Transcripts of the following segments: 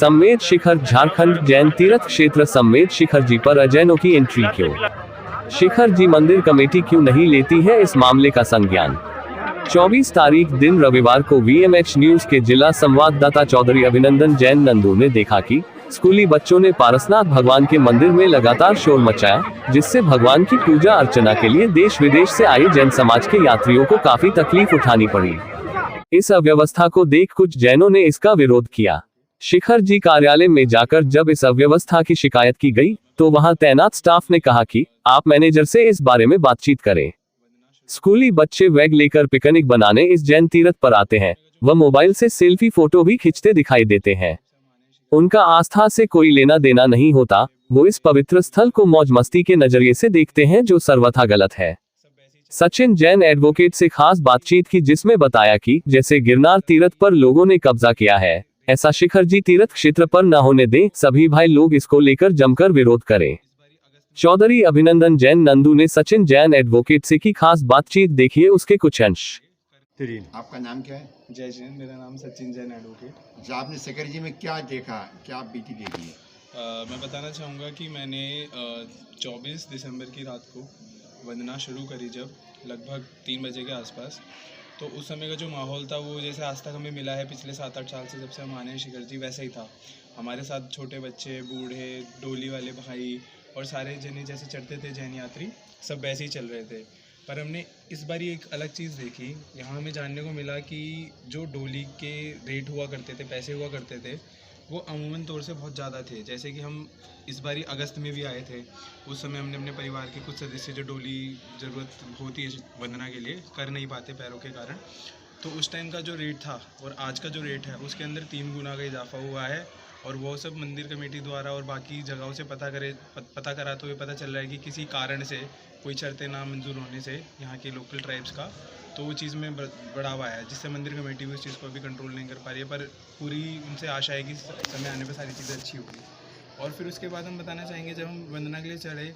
सम्मेद शिखर झारखंड जैन तीर्थ क्षेत्र सम्मेद शिखर जी पर अजैनों की एंट्री क्यों? शिखर जी मंदिर कमेटी क्यों नहीं लेती है इस मामले का संज्ञान? 24 तारीख दिन रविवार को वीएमएच न्यूज के जिला संवाददाता चौधरी अभिनंदन जैन नंदू ने देखा कि स्कूली बच्चों ने पारसनाथ भगवान के मंदिर में लगातार शोर मचाया, जिससे भगवान की पूजा अर्चना के लिए देश विदेश से आए जैन समाज के यात्रियों को काफी तकलीफ उठानी पड़ी। इस अव्यवस्था को देख कुछ जैनों ने इसका विरोध किया। शिखर जी कार्यालय में जाकर जब इस अव्यवस्था की शिकायत की गई, तो वहां तैनात स्टाफ ने कहा कि आप मैनेजर से इस बारे में बातचीत करें। स्कूली बच्चे बैग लेकर पिकनिक बनाने इस जैन तीर्थ पर आते हैं, वह मोबाइल से सेल्फी फोटो भी खींचते दिखाई देते हैं। उनका आस्था से कोई लेना देना नहीं होता, वो इस पवित्र स्थल को मौज मस्ती के नजरिए से देखते हैं, जो सर्वथा गलत है। सचिन जैन एडवोकेट से खास बातचीत की, जिसमें बताया कि जैसे गिरनार तीर्थ पर लोगों ने कब्जा किया है, ऐसा शिखर जी तीर्थ क्षेत्र पर न होने दें। सभी भाई लोग इसको लेकर जमकर विरोध करें। चौधरी अभिनंदन जैन नंदू ने सचिन जैन एडवोकेट से की खास बातचीत, देखिए उसके कुछ अंश। आपका नाम क्या है? जय जैन। मेरा नाम सचिन जैन एडवोकेट। अच्छा, आपने शिखर जी में क्या देखा, क्या बीती देखी है? मैं बताना चाहूँगा कि मैंने 24 दिसंबर की रात को वंदना शुरू करी, जब लगभग 3 बजे के आसपास। तो उस समय का जो माहौल था, वो जैसे आज तक हमें मिला है पिछले 7-8 साल से, जब से हम आने हैं शिखर जी, वैसा ही था। हमारे साथ छोटे बच्चे, बूढ़े, डोली वाले भाई और सारे जने जैसे चढ़ते थे जैन यात्री, सब वैसे ही चल रहे थे। पर हमने इस बार एक अलग चीज़ देखी। यहाँ हमें जानने को मिला कि जो डोली के रेट हुआ करते थे, पैसे हुआ करते थे, वो अमूमन तौर से बहुत ज़्यादा थे। जैसे कि हम इस बारी अगस्त में भी आए थे, उस समय हमने अपने परिवार के कुछ सदस्य जो डोली ज़रूरत होती है वंदना के लिए कर नहीं पाते पैरों के कारण, तो उस टाइम का जो रेट था और आज का जो रेट है, उसके अंदर 3 गुना का इजाफा हुआ है। और वो सब मंदिर कमेटी द्वारा और बाकी जगहों से पता करा तो ये पता चल रहा है कि किसी कारण से कोई शर्तें ना मंजूर होने से यहाँ के लोकल ट्राइब्स का, तो वो चीज़ में बढ़ावा है, जिससे मंदिर कमेटी भी उस चीज़ को अभी कंट्रोल नहीं कर पा रही है। पर पूरी उनसे आशा है कि समय आने पर सारी चीज़ें अच्छी होगी। और फिर उसके बाद हम बताना चाहेंगे, जब हम वंदना के लिए चढ़े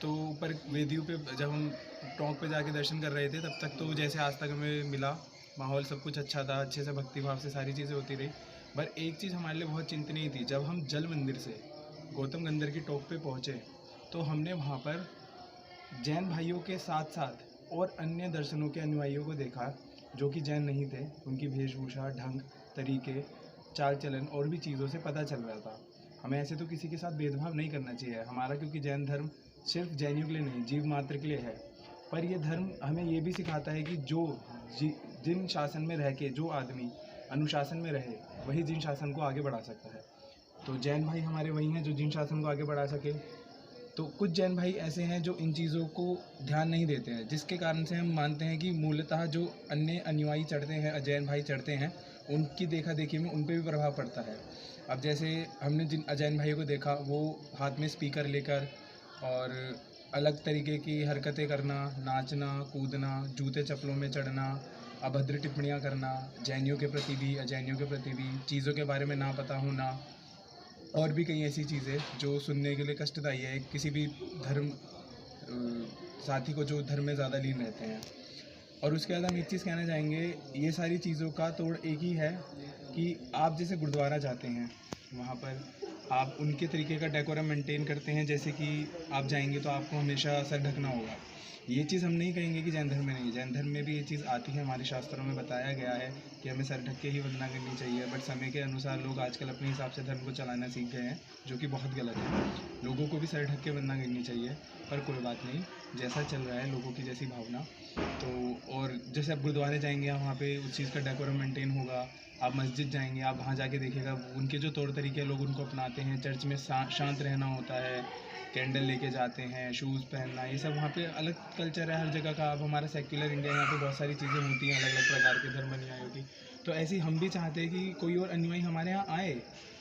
तो ऊपर वेदियों पे जब हम टॉप पे जाके दर्शन कर रहे थे, तब तक तो जैसे आज तक हमें मिला माहौल सब कुछ अच्छा था, अच्छे से भक्तिभाव से सारी चीज़ें होती रही। पर एक चीज़ हमारे लिए बहुत चिंतनीय थी। जब हम जल मंदिर से गौतम गंदर की टॉप पे पहुँचे, तो हमने वहाँ पर जैन भाइयों के साथ साथ और अन्य दर्शनों के अनुयायियों को देखा, जो कि जैन नहीं थे। उनकी वेशभूषा, ढंग, तरीके, चाल चलन और भी चीज़ों से पता चल रहा था। हमें ऐसे तो किसी के साथ भेदभाव नहीं करना चाहिए हमारा, क्योंकि जैन धर्म सिर्फ जैनियों के लिए नहीं, जीव मात्र के लिए है। पर यह धर्म हमें ये भी सिखाता है कि जिन शासन में रह के जो आदमी अनुशासन में रहे, वही जिन शासन को आगे बढ़ा सकता है। तो जैन भाई हमारे वही हैं जो जिन शासन को आगे बढ़ा सके। तो कुछ जैन भाई ऐसे हैं जो इन चीज़ों को ध्यान नहीं देते हैं, जिसके कारण से हम मानते हैं कि मूलतः जो अन्य अनुयायी चढ़ते हैं, अजैन भाई चढ़ते हैं, उनकी देखा देखी में उन पर भी प्रभाव पड़ता है। अब जैसे हमने जिन अजैन भाइयों को देखा, वो हाथ में स्पीकर लेकर और अलग तरीके की हरकतें करना, नाचना, कूदना, जूते चप्पलों में चढ़ना, अभद्र टिप्पणियाँ करना, जैनियों के प्रति भी, अजैनियों के प्रति भी, चीज़ों के बारे में ना पता होना, और भी कई ऐसी चीज़ें जो सुनने के लिए कष्टदायी है किसी भी धर्म साथी को जो धर्म में ज़्यादा लीन रहते हैं। और उसके बाद हम एक चीज़ कहना चाहेंगे, ये सारी चीज़ों का तोड़ एक ही है कि आप जैसे गुरुद्वारा जाते हैं, वहाँ पर आप उनके तरीके का डेकोरम मेंटेन करते हैं। जैसे कि आप जाएंगे तो आपको हमेशा सर ढकना होगा। ये चीज़ हम नहीं कहेंगे कि जैन धर्म में नहीं, जैन धर्म में भी ये चीज़ आती है। हमारे शास्त्रों में बताया गया है कि हमें सर ढक के ही वंदना करनी चाहिए। बट समय के अनुसार लोग आजकल अपने हिसाब से धर्म को चलाना सीख गए हैं, जो कि बहुत गलत है। लोगों को भी सर ढक के वंदना करनी चाहिए, पर कोई बात नहीं, जैसा चल रहा है लोगों की जैसी भावना। तो और जैसे आप गुरुद्वारे जाएंगे, वहाँ पे उस चीज़ का डेकोरम मेंटेन होगा। आप मस्जिद जाएंगे, आप वहाँ जाके देखिएगा उनके जो तौर तरीके लोग उनको अपनाते हैं। चर्च में शांत रहना होता है, कैंडल लेके जाते हैं, शूज़ पहनना, ये सब वहाँ पे अलग कल्चर है हर जगह का। अब हमारा सेक्युलर इंडिया, यहाँ पे बहुत सारी चीज़ें होती हैं अलग अलग प्रकार के धर्म अनुयायियों की। तो ऐसे ही हम भी चाहते हैं कि कोई और अनुयायी हमारे यहाँ आए,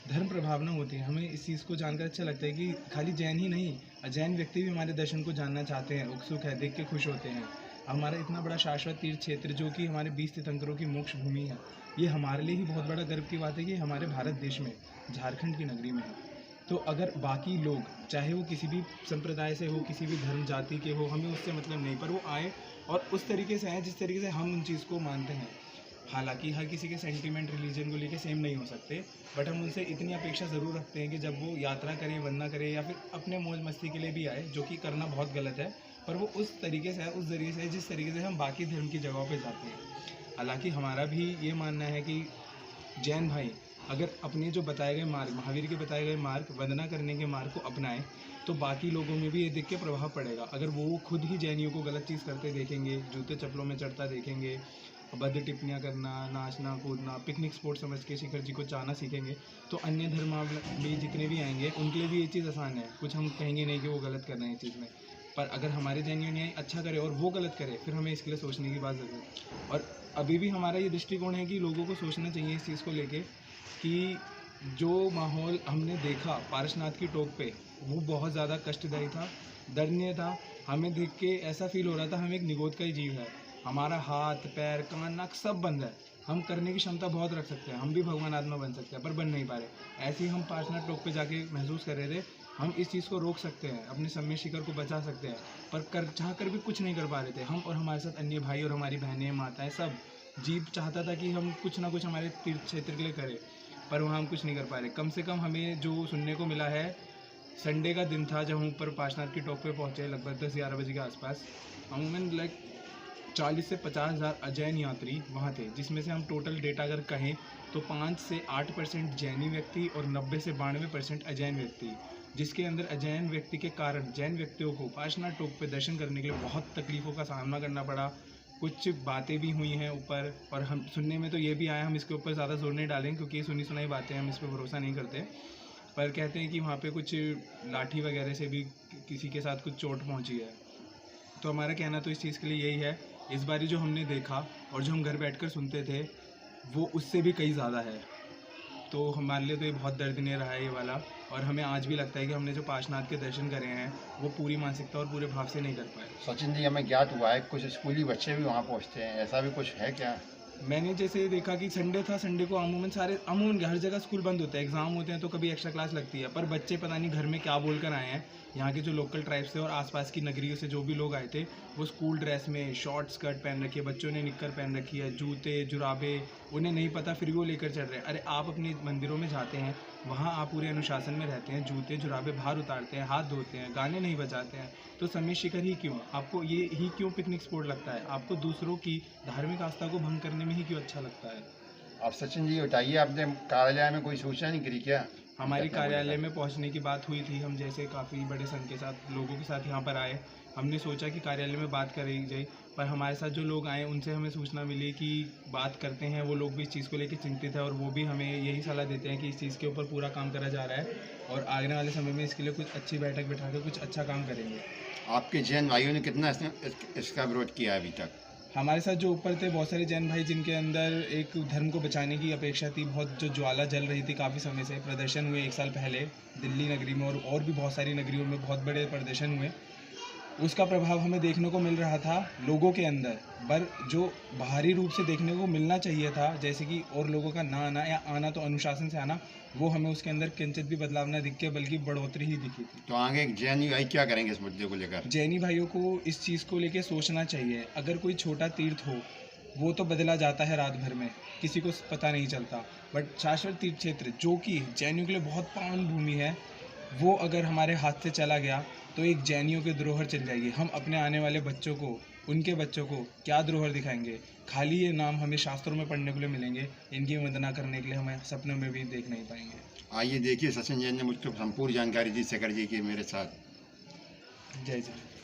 धर्म प्रभावना होती है। हमें इस चीज़ को जानकर अच्छा लगता है कि खाली जैन ही नहीं, अजैन व्यक्ति भी हमारे दर्शन को जानना चाहते हैं, उत्सुक है, देख के खुश होते हैं। हमारा इतना बड़ा शाश्वत तीर्थ क्षेत्र, जो कि हमारे 20 तीर्थंकरों की मोक्ष भूमि है, ये हमारे लिए ही बहुत बड़ा गर्व की बात है कि हमारे भारत देश में, झारखंड की नगरी में है। तो अगर बाकी लोग, चाहे वो किसी भी संप्रदाय से हो, किसी भी धर्म जाति के हो, हमें उससे मतलब नहीं, पर वो आए और उस तरीके से आए जिस तरीके से हम उन चीज़ को मानते हैं। हालांकि हर किसी के सेंटीमेंट रिलीजन को लेके सेम नहीं हो सकते, बट हम उनसे इतनी अपेक्षा ज़रूर रखते हैं कि जब वो यात्रा करें, वंदना करें या फिर अपने मौज मस्ती के लिए भी आए, जो कि करना बहुत गलत है, पर वो उस तरीके से है, उस ज़रिए से है जिस तरीके से हम बाकी धर्म की जगहों पे जाते हैं। हालांकि हमारा भी ये मानना है कि जैन भाई अगर अपने जो बताए गए मार्ग, महावीर के बताए गए मार्ग, वंदना करने के मार्ग को अपनाएं, तो बाकी लोगों में भी ये देख के प्रभाव पड़ेगा। अगर वो खुद ही जैनियों को गलत चीज़ करते देखेंगे, जूते चप्पलों में चढ़ता देखेंगे, अभद्र टिप्पणियाँ करना, नाचना कूदना, पिकनिक स्पॉट समझ के शिखर जी को जाना सीखेंगे, तो अन्य धर्मावलंबी जितने भी आएंगे उनके लिए भी ये चीज़ आसान है। कुछ हम कहेंगे नहीं कि वो गलत कर रहे हैं इस चीज़ में, पर अगर हमारे जैनियों ने अच्छा करे और वो गलत करे, फिर हमें इसके लिए सोचने की बात ज़रूरत है। और अभी भी हमारा ये दृष्टिकोण है कि लोगों को सोचना चाहिए इस चीज़ को लेके कि जो माहौल हमने देखा पारसनाथ की टोक पे, वो बहुत ज़्यादा कष्टदायी था, दर्दनीय था। हमें देख के ऐसा फील हो रहा था हम एक निगोद का ही जीव है, हमारा हाथ पैर कान नाक सब बंद है, हम करने की क्षमता बहुत रख सकते हैं, हम भी भगवान आत्मा बन सकते हैं, पर बन नहीं पा रहे। ऐसे ही हम पारसनाथ टोक पे जाके महसूस कर रहे थे, हम इस चीज़ को रोक सकते हैं, अपने समय शिखर को बचा सकते हैं, पर चाह कर भी कुछ नहीं कर पा रहे थे हम, और हमारे साथ अन्य भाई और हमारी बहनें माताएँ सब। जीव चाहता था कि हम कुछ ना कुछ हमारे तीर्थ क्षेत्र के लिए करें, पर वहाँ हम कुछ नहीं कर पा रहे। कम से कम हमें जो सुनने को मिला है, संडे का दिन था जब हम ऊपर पारसनाथ की टॉप पे पहुँचे, लगभग 10-11 बजे के आसपास। अमूमन 40 से 50 हज़ार अजैन यात्री वहाँ थे, जिसमें से हम टोटल डेटा अगर कहें तो 5 से 8% जैनी व्यक्ति और 90 से 92% अजैन व्यक्ति, जिसके अंदर अजैन व्यक्ति के कारण जैन व्यक्तियों को पारसनाथ टॉप पे दर्शन करने के लिए बहुत तकलीफ़ों का सामना करना पड़ा। कुछ बातें भी हुई हैं ऊपर, और हम सुनने में तो ये भी आया, हम इसके ऊपर ज़्यादा जोर नहीं डालेंगे क्योंकि ये सुनी सुनाई बातें हैं, हम इस पर भरोसा नहीं करते, पर कहते हैं कि वहाँ पे कुछ लाठी वगैरह से भी किसी के साथ कुछ चोट पहुँची है। तो हमारा कहना तो इस चीज़ के लिए यही है, इस बारी जो हमने देखा और जो हम घर बैठकर सुनते थे वो उससे भी कई ज़्यादा है। तो हमारे लिए तो ये बहुत दर्दनीय रहा है ये वाला, और हमें आज भी लगता है कि हमने जो पार्श्वनाथ के दर्शन करे हैं वो पूरी मानसिकता और पूरे भाव से नहीं कर पाए। सचिन जी, हमें ज्ञात हुआ है कुछ स्कूली बच्चे भी वहाँ पहुँचते हैं, ऐसा भी कुछ है क्या? मैंने जैसे देखा कि संडे था, संडे को अमूमन हर जगह स्कूल बंद होते हैं, एग्ज़ाम होते हैं तो कभी एक्स्ट्रा क्लास लगती है, पर बच्चे पता नहीं घर में क्या बोल कर आए हैं। यहाँ के जो लोकल ट्राइब्स थे और आसपास की नगरियों से जो भी लोग आए थे, वो स्कूल ड्रेस में शॉर्ट स्कर्ट पहन रखी है, बच्चों ने निक्कर पहन रखी है, जूते जुराबे, उन्हें नहीं पता फिर भी वो लेकर चल रहे हैं। अरे आप अपने मंदिरों में जाते हैं, वहाँ आप पूरे अनुशासन में रहते हैं, जूते जुराबे बाहर उतारते हैं, हाथ धोते हैं, गाने नहीं बजाते हैं, तो समय शिखर ही क्यों? आपको ये ही क्यों पिकनिक स्पॉट लगता है? आपको दूसरों की धार्मिक आस्था को भंग करने में ही क्यों अच्छा लगता है? अब सचिन जी बताइए, आपने कार्यालय में कोई सूचना नहीं करी क्या? हमारी कार्यालय में पहुंचने की बात हुई थी, हम जैसे काफ़ी बड़े संघ के साथ लोगों के साथ यहाँ पर आए, हमने सोचा कि कार्यालय में बात करी जाए, पर हमारे साथ जो लोग आए उनसे हमें सूचना मिली कि बात करते हैं, वो लोग भी इस चीज़ को लेकर चिंतित है और वो भी हमें यही सलाह देते हैं कि इस चीज़ के ऊपर पूरा काम करा जा रहा है और आने वाले समय में इसके लिए कुछ अच्छी बैठक बिठा कर कुछ अच्छा काम करेंगे। आपके जैन भाइयों ने कितना इसका विरोध किया है अभी तक? हमारे साथ जो ऊपर थे बहुत सारे जैन भाई, जिनके अंदर एक धर्म को बचाने की अपेक्षा थी, बहुत जो ज्वाला जल रही थी काफ़ी समय से। प्रदर्शन हुए 1 साल पहले दिल्ली नगरी में और भी बहुत सारी नगरियों में बहुत बड़े प्रदर्शन हुए, उसका प्रभाव हमें देखने को मिल रहा था लोगों के अंदर, पर जो बाहरी रूप से देखने को मिलना चाहिए था, जैसे कि और लोगों का ना आना या आना तो अनुशासन से आना, वो हमें उसके अंदर किंचित भी बदलाव ना दिख के बल्कि बढ़ोतरी ही दिखी थी। तो आगे जैन भाई क्या करेंगे इस मुद्दे को लेकर? जैनी भाइयों को इस चीज़ को लेकर सोचना चाहिए। अगर कोई छोटा तीर्थ हो वो तो बदला जाता है रात भर में, किसी को पता नहीं चलता, बट शाश्वत तीर्थ क्षेत्र जो कि जैनियों के लिए बहुत पावन भूमि है, वो अगर हमारे हाथ से चला गया तो एक जैनियों की धरोहर चल जाएगी। हम अपने आने वाले बच्चों को, उनके बच्चों को क्या धरोहर दिखाएंगे? खाली ये नाम हमें शास्त्रों में पढ़ने के लिए मिलेंगे, इनकी वंदना करने के लिए हमें सपनों में भी देख नहीं पाएंगे। आइए देखिए, सचिन जैन ने मुझको संपूर्ण जानकारी दी शेखर जी की मेरे साथ। जय जय।